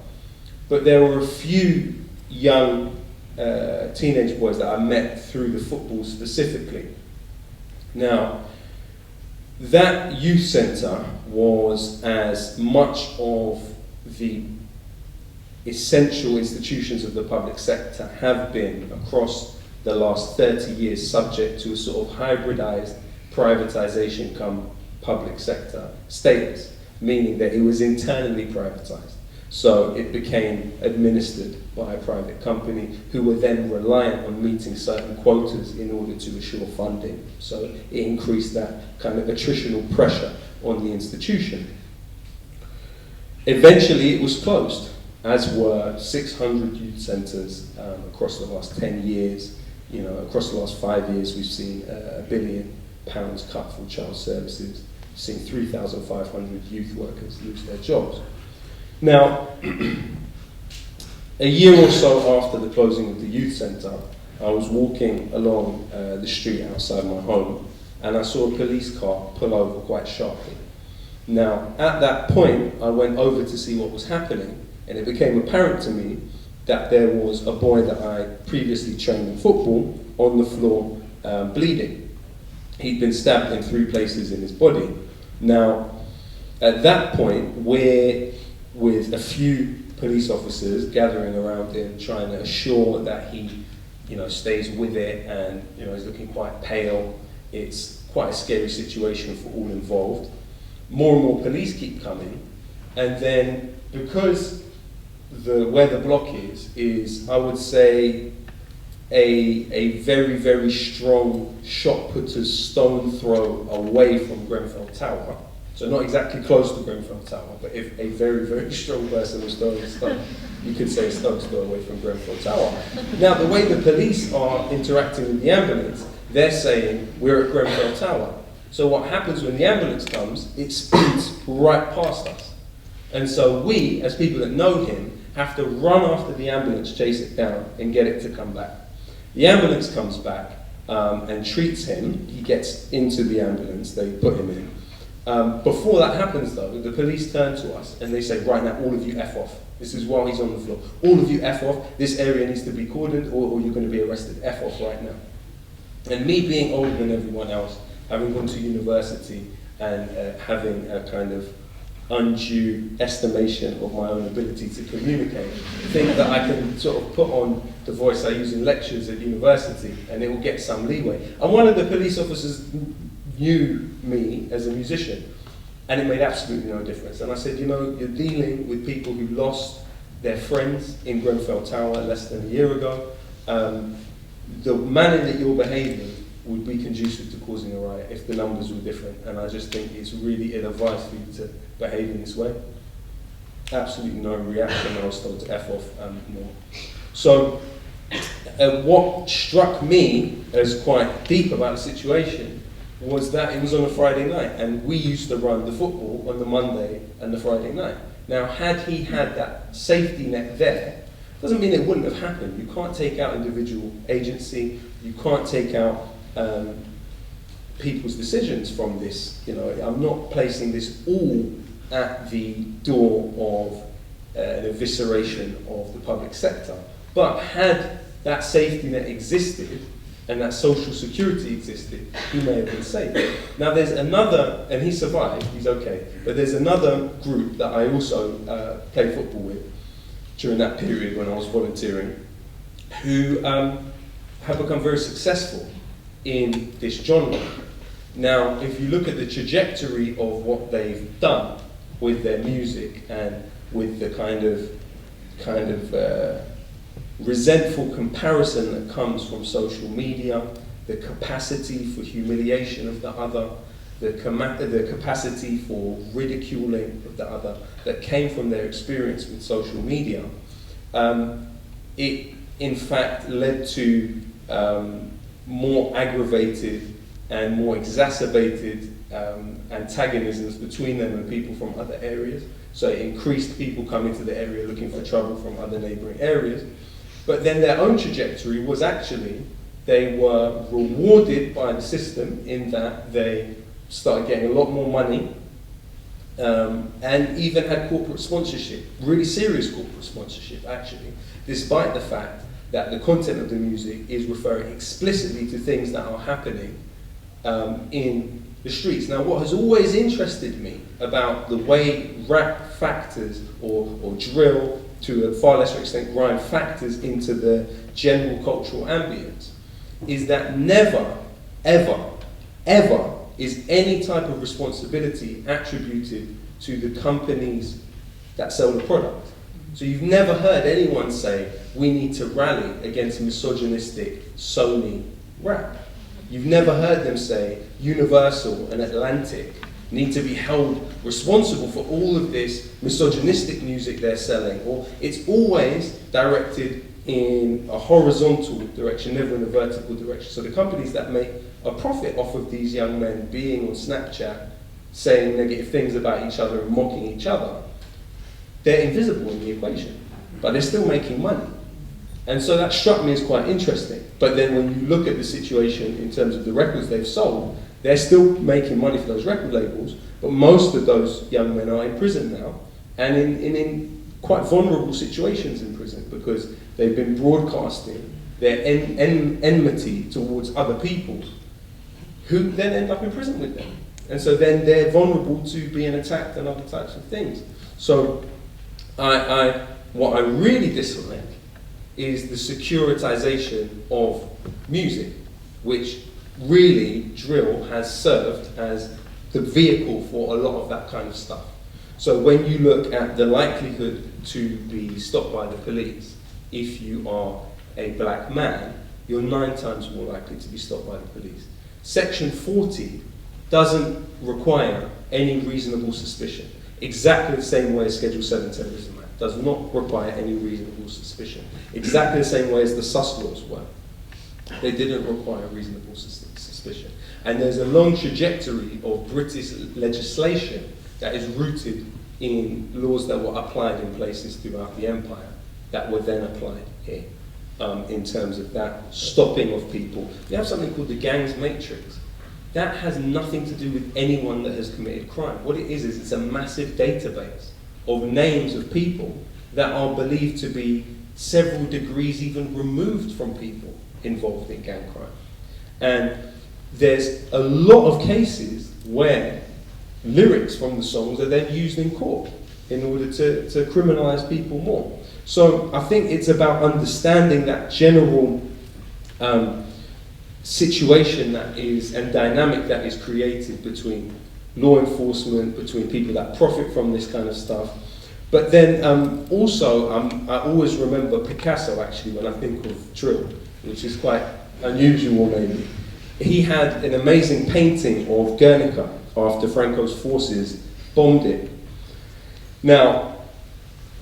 But there were a few young teenage boys that I met through the football specifically. Now, that youth centre was as much of the essential institutions of the public sector have been across the last 30 years subject to a sort of hybridized privatization come public sector status, meaning that it was internally privatized. So it became administered by a private company who were then reliant on meeting certain quotas in order to assure funding. So it increased that kind of attritional pressure on the institution. Eventually it was closed. as were 600 youth centres across the last 10 years. You know, across the last 5 years, we've seen £1 billion cut from child services. We've seen 3,500 youth workers lose their jobs. Now, a year or so after the closing of the youth centre, I was walking along the street outside my home, and I saw a police car pull over quite sharply. Now, at that point, I went over to see what was happening, and it became apparent to me that there was a boy that I previously trained in football on the floor bleeding. He'd been stabbed in 3 places in his body. Now, at that point, we're with a few police officers gathering around him, trying to assure that he, you know, stays with it, and, you know, he's looking quite pale. It's quite a scary situation for all involved. More and more police keep coming, and then because where the block is, I would say, a very, very strong shot putter's stone throw away from Grenfell Tower. So not exactly close to Grenfell Tower, but if a very, very strong person was throwing a stone, you could say a stone's throw away from Grenfell Tower. Now, the way the police are interacting with the ambulance, they're saying, we're at Grenfell Tower. So what happens when the ambulance comes, it speeds right past us. And so we, as people that know him, have to run after the ambulance, chase it down, and get it to come back. The ambulance comes back and treats him. He gets into the ambulance, they put him in. Before that happens, though, the police turn to us and they say, right now, all of you F off. This is while he's on the floor. All of you F off. This area needs to be cordoned, or you're going to be arrested. F off right now. And me being older than everyone else, having gone to university and having a kind of undue estimation of my own ability to communicate, think that I can sort of put on the voice I use in lectures at university and it will get some leeway. And one of the police officers knew me as a musician, and it made absolutely no difference. And I said, you know, you're dealing with people who lost their friends in Grenfell Tower less than a year ago. The manner that you're behaving would be conducive to causing a riot if the numbers were different, and I just think it's really ill-advised for you to behave in this way. Absolutely no reaction. I was told to F off more. So what struck me as quite deep about the situation was that it was on a Friday night, and we used to run the football on the Monday and the Friday night. Now, had he had that safety net there, doesn't mean it wouldn't have happened. You can't take out individual agency. You can't take out people's decisions from this. You know, I'm not placing this all at the door of an evisceration of the public sector. But had that safety net existed and that social security existed, he may have been safe. Now there's another, and he survived, he's okay, but there's another group that I also played football with during that period when I was volunteering, who have become very successful in this genre. Now, if you look at the trajectory of what they've done with their music and with the kind of resentful comparison that comes from social media, the capacity for humiliation of the other, the capacity for ridiculing of the other that came from their experience with social media, it in fact led to more aggravated and more exacerbated antagonisms between them and people from other areas. So it increased people coming to the area looking for trouble from other neighbouring areas. But then their own trajectory was actually, they were rewarded by the system in that they started getting a lot more money and even had corporate sponsorship, really serious corporate sponsorship actually, despite the fact that the content of the music is referring explicitly to things that are happening in the streets. Now, what has always interested me about the way rap factors or drill, to a far lesser extent grime, factors into the general cultural ambience is that never, ever, ever is any type of responsibility attributed to the companies that sell the product. So you've never heard anyone say, we need to rally against misogynistic Sony rap. You've never heard them say, Universal and Atlantic need to be held responsible for all of this misogynistic music they're selling, or it's always directed in a horizontal direction, never in a vertical direction. So the companies that make a profit off of these young men being on Snapchat, saying negative things about each other and mocking each other, they're invisible in the equation, but they're still making money. And so that struck me as quite interesting. But then when you look at the situation in terms of the records they've sold, they're still making money for those record labels, but most of those young men are in prison now, and in quite vulnerable situations in prison, because they've been broadcasting their enmity towards other people, who then end up in prison with them. And so then they're vulnerable to being attacked and other types of things. So what I really dislike is the securitization of music, which really drill has served as the vehicle for a lot of that kind of stuff. So when you look at the likelihood to be stopped by the police, if you are a black man, you're 9 times more likely to be stopped by the police. Section 40 doesn't require any reasonable suspicion. Exactly the same way as Schedule 7 Terrorism Act does not require any reasonable suspicion. Exactly the same way as the sus laws were. They didn't require reasonable suspicion. And there's a long trajectory of British legislation that is rooted in laws that were applied in places throughout the empire that were then applied here, in terms of that stopping of people. You have something called the gangs matrix. That has nothing to do with anyone that has committed crime. What it is it's a massive database of names of people that are believed to be several degrees even removed from people involved in gang crime. And there's a lot of cases where lyrics from the songs are then used in court in order to criminalize people more. So I think it's about understanding that general situation that is, and dynamic that is created between law enforcement, between people that profit from this kind of stuff. But then also, I always remember Picasso actually when I think of drill, which is quite unusual maybe. He had an amazing painting of Guernica after Franco's forces bombed it. Now,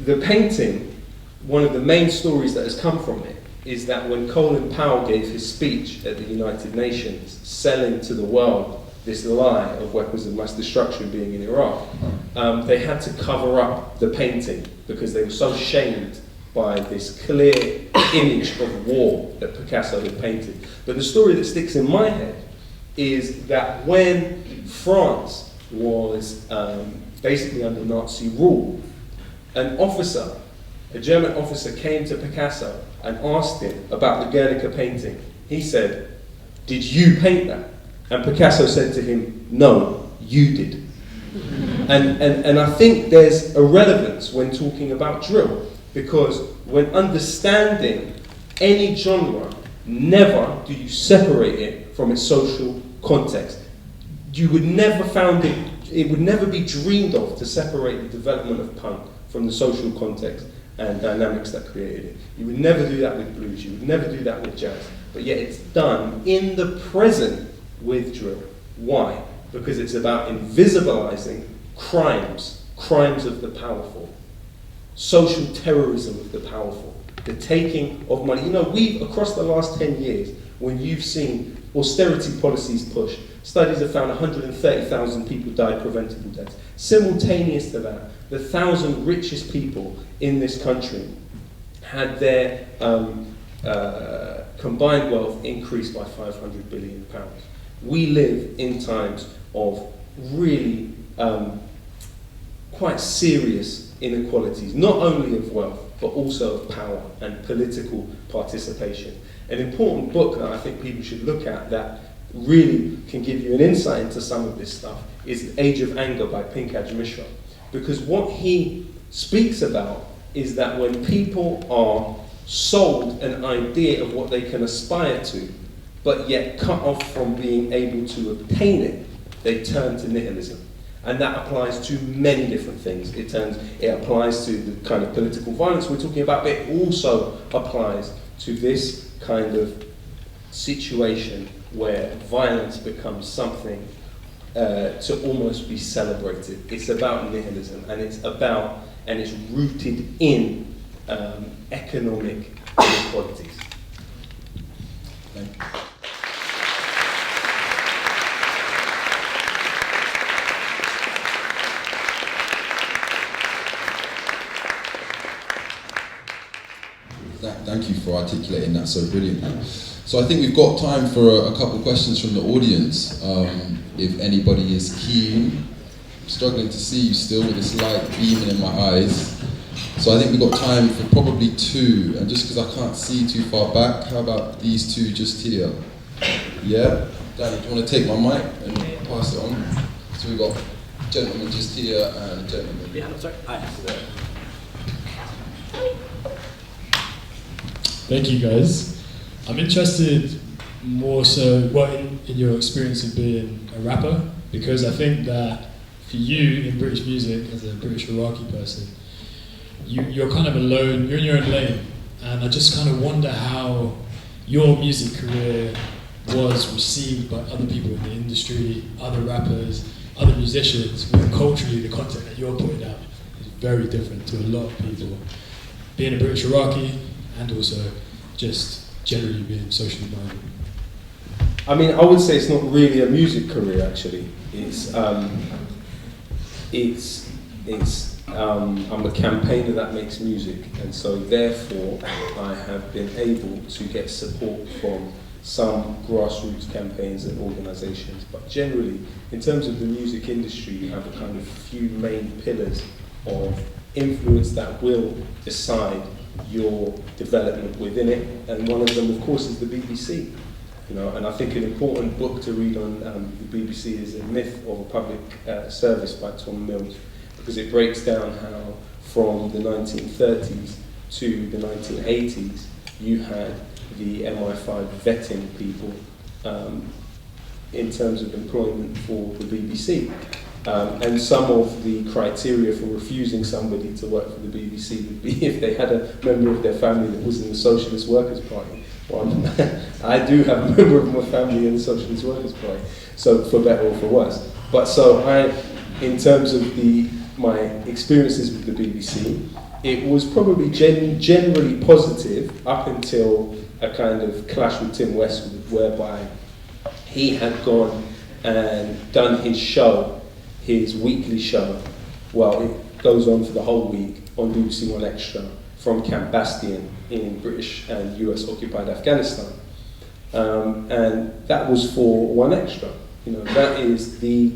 the painting, one of the main stories that has come from it is that when Colin Powell gave his speech at the United Nations, selling to the world this lie of weapons of mass destruction being in Iraq, they had to cover up the painting because they were so shamed by this clear image of war that Picasso had painted. But the story that sticks in my head is that when France was basically under Nazi rule, an officer, a German officer, came to Picasso and asked him about the Guernica painting. He said, "Did you paint that?" And Picasso said to him, "No, you did." And I think there's a relevance when talking about drill, because when understanding any genre, never do you separate it from its social context. You would never found it would never be dreamed of to separate the development of punk from the social context and dynamics that created it. You would never do that with blues, you would never do that with jazz, but yet it's done in the present with drill. Why? Because it's about invisibilizing crimes of the powerful, social terrorism of the powerful, the taking of money. You know, we've, across the last 10 years, when you've seen austerity policies pushed, studies have found 130,000 people died preventable deaths. Simultaneous to that, the 1,000 richest people in this country had their combined wealth increased by £500 billion. We live in times of really quite serious inequalities, not only of wealth, but also of power and political participation. An important book that I think people should look at that really can give you an insight into some of this stuff is Age of Anger by Pankaj Mishra. Because what he speaks about is that when people are sold an idea of what they can aspire to, but yet cut off from being able to obtain it, they turn to nihilism. And that applies to many different things. It applies to the kind of political violence we're talking about, but it also applies to this kind of situation where violence becomes something to almost be celebrated. It's about nihilism, and it's rooted in economic inequalities. Thank you. Thank you for articulating that so brilliantly. So I think we've got time for a couple of questions from the audience. If anybody is keen, I'm struggling to see you still with this light beaming in my eyes. So I think we've got time for probably two, and just because I can't see too far back, how about these two just here? Yeah? Danny, do you want to take my mic and pass it on? So we've got a gentleman just here and a gentleman. Yeah, I'm sorry. Hi. Thank you, guys. I'm interested more so in your experience of being a rapper, because I think that for you in British music, as a British Iraqi person, you're kind of alone, you're in your own lane, and I just kind of wonder how your music career was received by other people in the industry, other rappers, other musicians, when culturally the content that you're putting out is very different to a lot of people. Being a British Iraqi, and also just generally being socially minded. I mean, I would say it's not really a music career, actually. I'm a campaigner that makes music, and so therefore I have been able to get support from some grassroots campaigns and organisations. But generally, in terms of the music industry, you have a kind of few main pillars of influence that will decide your development within it, and one of them, of course, is the BBC. You know, and I think an important book to read on the BBC is A Myth of a Public Service by Tom Mills, because it breaks down how from the 1930s to the 1980s you had the MI5 vetting people in terms of employment for the BBC. And some of the criteria for refusing somebody to work for the BBC would be if they had a member of their family that was in the Socialist Workers' Party. Well, I do have a member of my family in the Socialist Workers' Party, so for better or for worse. But so in terms of my experiences with the BBC, it was probably generally positive up until a kind of clash with Tim Westwood, whereby he had gone and done his show, his weekly show. Well, it goes on for the whole week on BBC One Extra from Camp Bastion in British and US occupied Afghanistan. And that was for One Extra. You know, that is the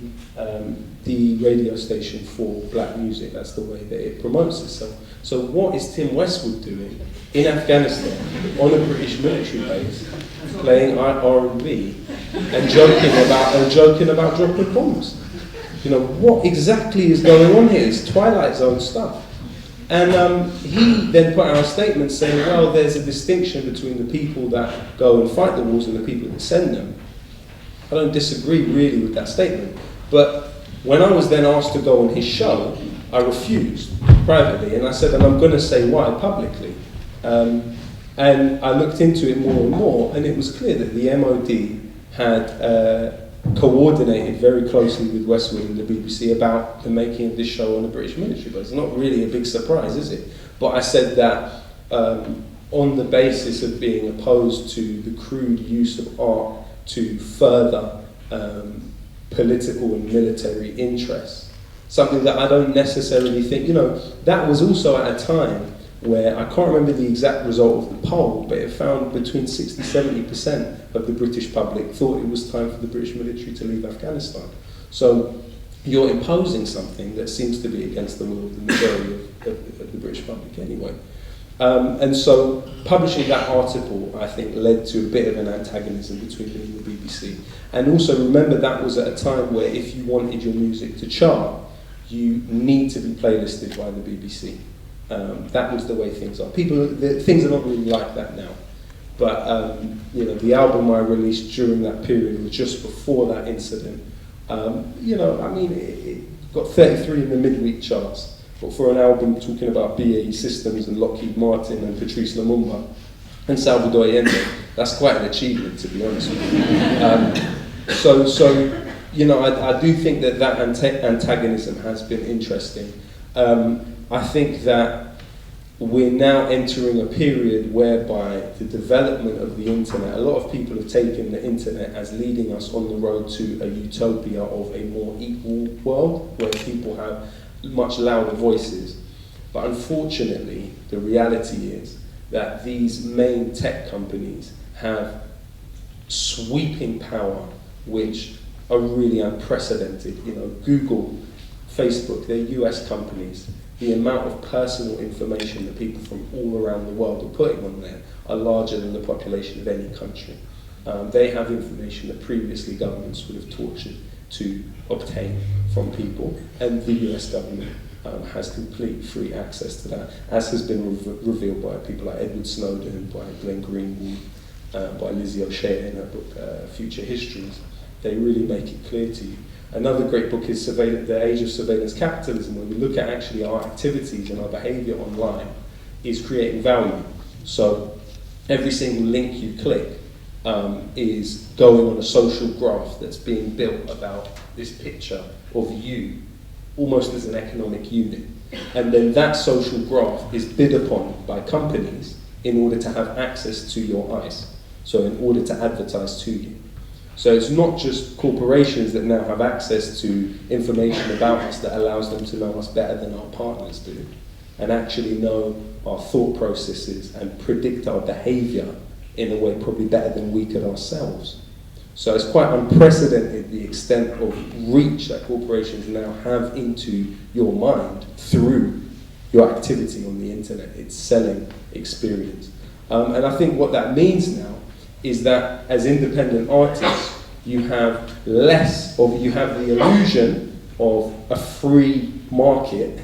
radio station for black music. That's the way that it promotes itself. So what is Tim Westwood doing in Afghanistan on a British military base, playing R&B and joking about dropping bombs? You know, what exactly is going on here? It's Twilight Zone stuff. And he then put out a statement saying, well, there's a distinction between the people that go and fight the wars and the people that send them. I don't disagree really with that statement. But when I was then asked to go on his show, I refused privately, and I said, and I'm going to say why publicly. And I looked into it more and more, and it was clear that the MOD had coordinated very closely with Westwood and the BBC about the making of this show on the British military base. It's not really a big surprise, is it? But I said that on the basis of being opposed to the crude use of art to further political and military interests. Something that I don't necessarily think, you know, that was also at a time where, I can't remember the exact result of the poll, but it found between 60-70% of the British public thought it was time for the British military to leave Afghanistan. So you're imposing something that seems to be against the will of the majority of the British public anyway. And so publishing that article, I think, led to a bit of an antagonism between me and the BBC. And also remember, that was at a time where if you wanted your music to chart, you need to be playlisted by the BBC. That was the way things are. Things are not really like that now. But you know, the album I released during that period was just before that incident. You know, I mean, it got 33 in the midweek charts. But for an album talking about BAE Systems and Lockheed Martin and Patrice Lumumba and Salvador Allende, that's quite an achievement, to be honest with you. So I do think that antagonism has been interesting. I think that we're now entering a period whereby the development of the internet, a lot of people have taken the internet as leading us on the road to a utopia of a more equal world where people have much louder voices. But unfortunately, the reality is that these main tech companies have sweeping power which are really unprecedented. Google, Facebook, they're US companies. The amount of personal information that people from all around the world are putting on there are larger than the population of any country. They have information that previously governments would have tortured to obtain from people, and the US government has complete free access to that, as has been revealed by people like Edward Snowden, by Glenn Greenwald, by Lizzie O'Shea in her book Future Histories. They really make it clear to you. Another great book is The Age of Surveillance Capitalism, where we look at actually our activities and our behaviour online is creating value. So every single link you click is going on a social graph that's being built about this picture of you, almost as an economic unit. And then that social graph is bid upon by companies in order to have access to your eyes, so in order to advertise to you. So it's not just corporations that now have access to information about us that allows them to know us better than our partners do, and actually know our thought processes and predict our behaviour in a way probably better than we could ourselves. So it's quite unprecedented the extent of reach that corporations now have into your mind through your activity on the internet. It's selling experience. And I think what that means now is that as independent artists, you have the illusion of a free market,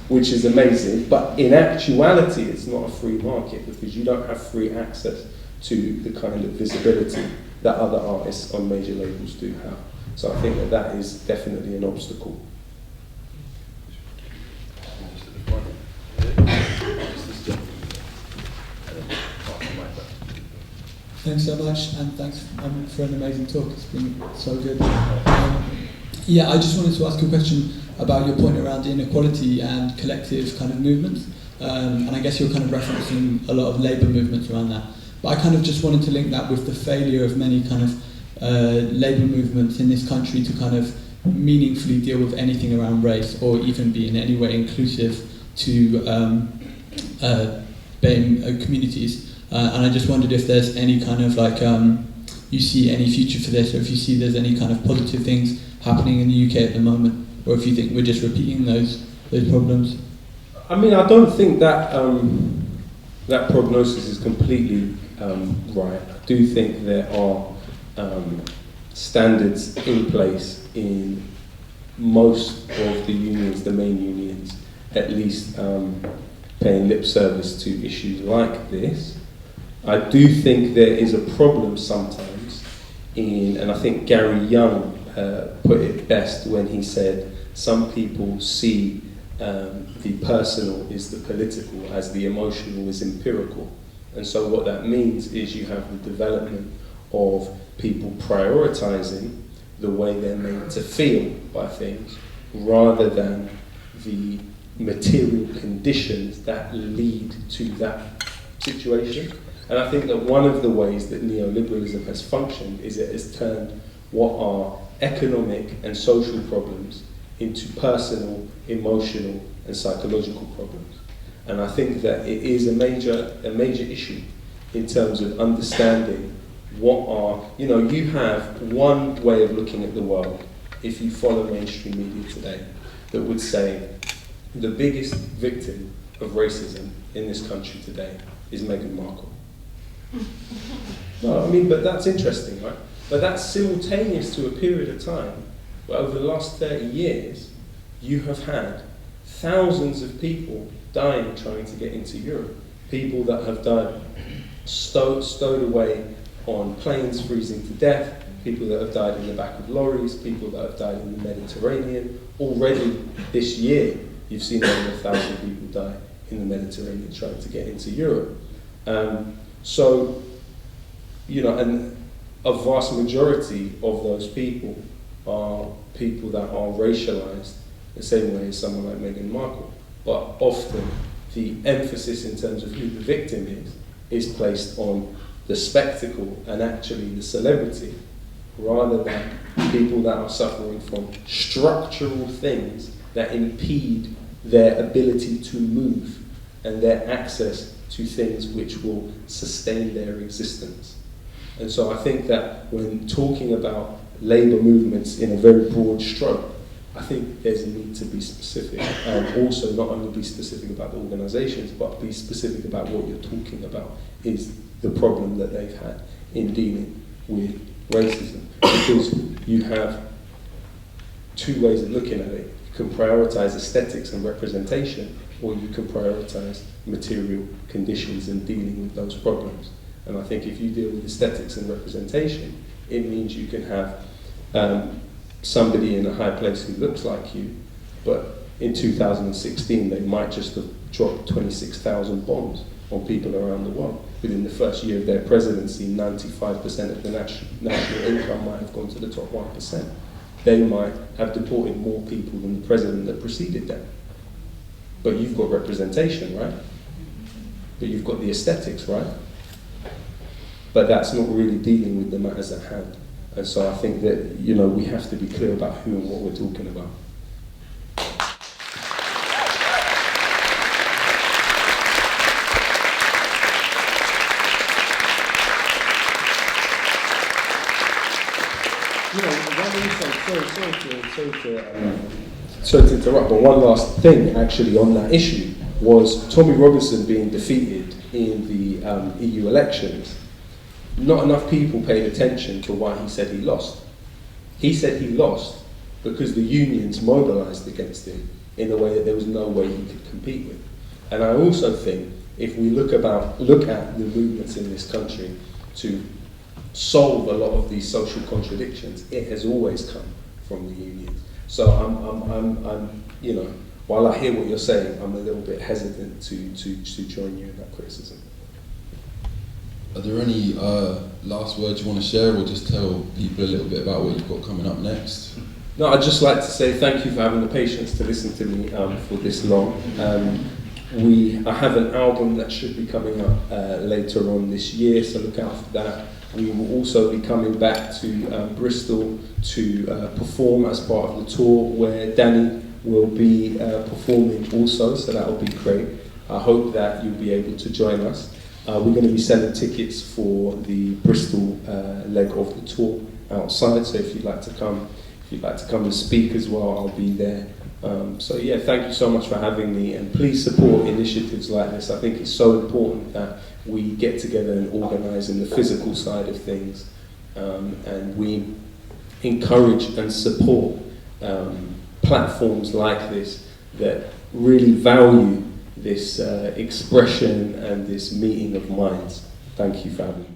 which is amazing, but in actuality it's not a free market because you don't have free access to the kind of visibility that other artists on major labels do have. So I think that that is definitely an obstacle. Thanks so much, and thanks for an amazing talk. It's been so good. I just wanted to ask you a question about your point around inequality and collective kind of movements. And I guess you're kind of referencing a lot of labour movements around that. But I kind of just wanted to link that with the failure of many kind of labour movements in this country to kind of meaningfully deal with anything around race or even be in any way inclusive to BAME communities. And I just wondered if there's any kind of you see any future for this, or if you see there's any kind of positive things happening in the UK at the moment, or if you think we're just repeating those problems. I mean, I don't think that that prognosis is completely right. I do think there are standards in place in most of the unions, the main unions, at least paying lip service to issues like this. I do think there is a problem sometimes and I think Gary Young put it best when he said, some people see the personal is the political as the emotional is empirical. And so what that means is you have the development of people prioritizing the way they're made to feel by things rather than the material conditions that lead to that situation. And I think that one of the ways that neoliberalism has functioned is it has turned what are economic and social problems into personal, emotional and psychological problems. And I think that it is a major issue in terms of understanding what are, you have one way of looking at the world, if you follow mainstream media today, that would say the biggest victim of racism in this country today is Meghan Markle. No, I mean, but that's interesting, right? But that's simultaneous to a period of time where over the last 30 years, you have had thousands of people dying trying to get into Europe. People that have died stowed away on planes freezing to death, people that have died in the back of lorries, people that have died in the Mediterranean. Already this year, you've seen over 1,000 people die in the Mediterranean trying to get into Europe. So, and a vast majority of those people are people that are racialized the same way as someone like Meghan Markle. But often the emphasis in terms of who the victim is placed on the spectacle and actually the celebrity, rather than people that are suffering from structural things that impede their ability to move and their access to things which will sustain their existence. And so I think that when talking about labour movements in a very broad stroke, I think there's a need to be specific, and also not only be specific about the organisations, but be specific about what you're talking about is the problem that they've had in dealing with racism. Because you have two ways of looking at it. You can prioritise aesthetics and representation, or you can prioritise material conditions and dealing with those problems. And I think if you deal with aesthetics and representation, it means you can have somebody in a high place who looks like you, but in 2016 they might just have dropped 26,000 bombs on people around the world. Within the first year of their presidency, 95% of the national income might have gone to the top 1%. They might have deported more people than the president that preceded them. But you've got representation, right? But you've got the aesthetics, right? But that's not really dealing with the matters at hand. And so I think that, you know, we have to be clear about who and what we're talking about. You know, sorry to interrupt, but one last thing actually on that issue was Tommy Robinson being defeated in the EU elections. Not enough people paid attention to why he said he lost. He said he lost because the unions mobilised against him in a way that there was no way he could compete with. And I also think if we look at the movements in this country to solve a lot of these social contradictions, it has always come from the unions. So I'm you know, while I hear what you're saying, I'm a little bit hesitant to join you in that criticism. Are there any last words you want to share, or just tell people a little bit about what you've got coming up next? No, I'd just like to say thank you for having the patience to listen to me for this long. I have an album that should be coming up later on this year, so look out for that. We will also be coming back to Bristol to perform as part of the tour, where Danny will be performing also, so that will be great. I hope that you'll be able to join us. We're going to be selling tickets for the Bristol leg of the tour outside, so if you'd like to come and speak as well, I'll be there. So yeah, thank you so much for having me, and please support initiatives like this. I think it's so important that we get together and organise in the physical side of things, and we encourage and support platforms like this that really value this expression and this meeting of minds. Thank you for having me.